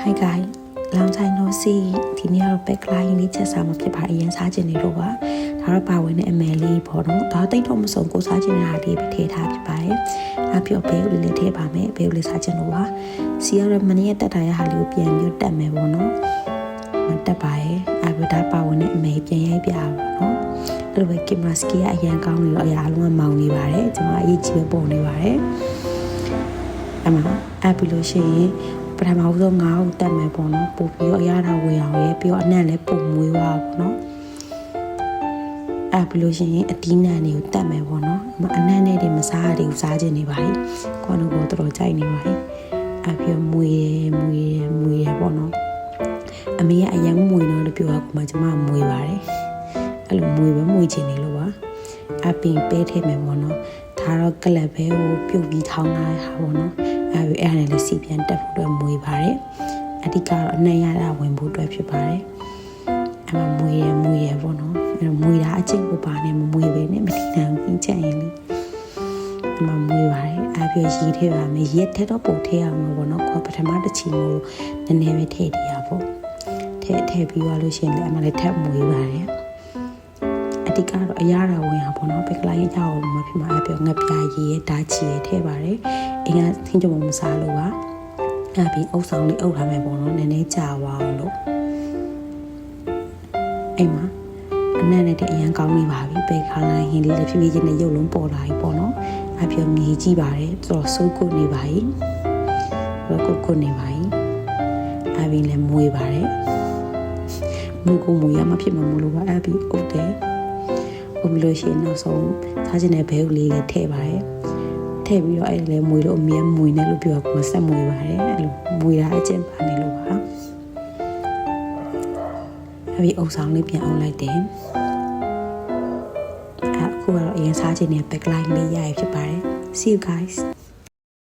Hi guys လောင်ဆိုင်တော့စီဒီနေ့ကတော့ backline လေးချက်စားမှာဖြစ်ပါအရင်စားခြင်းနေလို့ပါဒါတော့ပါဝင်တဲ့အမယ်လေးပေါ့နော်ဒါတိတ်တော့မစုံကိုစားခြင်းနေတာလေးပဲထည့်ထားဖြစ်ပါတယ်အပြောဘေးဦးလေးထည့်ပါမယ်ဘေးဦးလေးစားခြင်းလို့ပါစီကတော့မနေ့ကတက်ထားရဟာလေးကိုပြန်ပြီးတက်မယ်ပေါ့နော်မတက်ပါရဲ့အပြောဒါပါဝင်တဲ့အမယ်ပြန်ရိုက်ပြပါနော်အဲ့လိုပဲကင်မရာစကီကအရန်ကောင်းနေတော့အရာအလုံးကမောင်နေပါတယ်ကျွန်မအရေးကြီးပဲပုံနေပါတယ်အမအပီလို့ရှိရင်ပထမဆုံးငါ့ကိုတက်မယ်ပေါ့နော်ပို့ပြီးတော့အရသာဝေအောင်ရဲ့ပြီးတော့အနံ့လည်းပုံမွေးပါပေါ့နော်အဲ့ပြီးလို့ရှိရင်အတီးနံတွေကိုတက်မယ်ပေါ့နော်အနံ့နဲ့တွေမစားရဘူးစားခြင်းနေပါ යි ခေါင်းကိုတော်ကြိုက်နေပါ යි အဲ့ပြီးတော့မွေးပေါ့နော်အမေကအရင်မွေးတော့လို့ပြောတာကမှကျမမွေးပါတယ်အဲ့လိုမွေးခြင်းနေလို့ပါအပင်ပေးထည့်မယ်ပေါ့နော်ဒါတော့ကလပ်ပဲကိုပြုတ်ပြီးထောင်းလာတဲ့ဟာပေါ့နော်အဲ့ဒါလည်းစီပြန်တက်ဖို့အတွက်မွေးပါတယ်အဓိကတော့အနှံ့ရတာဝင်ဖို့အတွက်ဖြစ်ပါတယ်အဲ့မှာမွေးရပေါ့နော်အဲ့တော့မွေးတာအချင်းကိုပါနေမမွေးပဲနဲ့မတိတန်ဘူးချက်ရင်လေအဲ့မှာမွေးပါတယ်အဲ့ပြီးရီထည့်ပါမယ်ရက်ထည့်တော့ပို့ထည့်အောင်လို့ပေါ့နော်ကိုပထမတစ်ချီမို့နည်းနည်းပဲထည့်ရပေါ့ထည့်ပြီးသွားလို့ရှိရင်လည်းအမှလည်းထပ်မွေးပါတယ်အဓိကတော့အရာတော်ဝင်အောင်ပေါ့နော်ပကလိုင်းကြောက်မဖြစ်မှာအပြောငပြာရီရဲ့ဓာချီရဲ့ထည့်ပါတယ်အင်းကသင်ကြုံမစားလို့ပါအဲ့ပြီးအုပ်ဆောင်လေးအုပ်ထားမယ်ပေါ့နော်နည်းနည်းကြာသွားအောင်လို့အိမ်မှာအနံ့နဲ့တဲ့အရန်ကောင်းနေပါပြီပကလိုင်းဟင်းလေးဖြည်းဖြည်းချင်းနဲ့ရုပ်လုံးပေါ်လာပြီပေါ့နော်အပြောငေးကြည့်ပါတယ်တော်ဆိုးကုတ်နေပါ යි ကုတ်နေပါ යි အပြီးလည်းမွေးပါတယ်မွေးရမှဖြစ်မှာမလို့ပါအပြီးအုပ်တယ်ဘယ်လိုရှိနောက်ဆုံးထားခြင်းနဲ့ဘဲဦးလေးလည်းထည့်ပါတယ်ထည့်ပြီးတော့အဲ့လည်းမွေလို့အမြဲမွေနဲ့လို့ပြောကဆက်မွေပါတယ်အဲ့လိုမွေတာအကျင့်ပါနေလို့ပါအဲ့ဒီအုပ်ဆောင်လေးပြန်အောင်လိုက်တယ်အခုကတော့အရင်စားခြင်းနဲ့ backline လေးရရဖြစ်ပါတယ် see you guys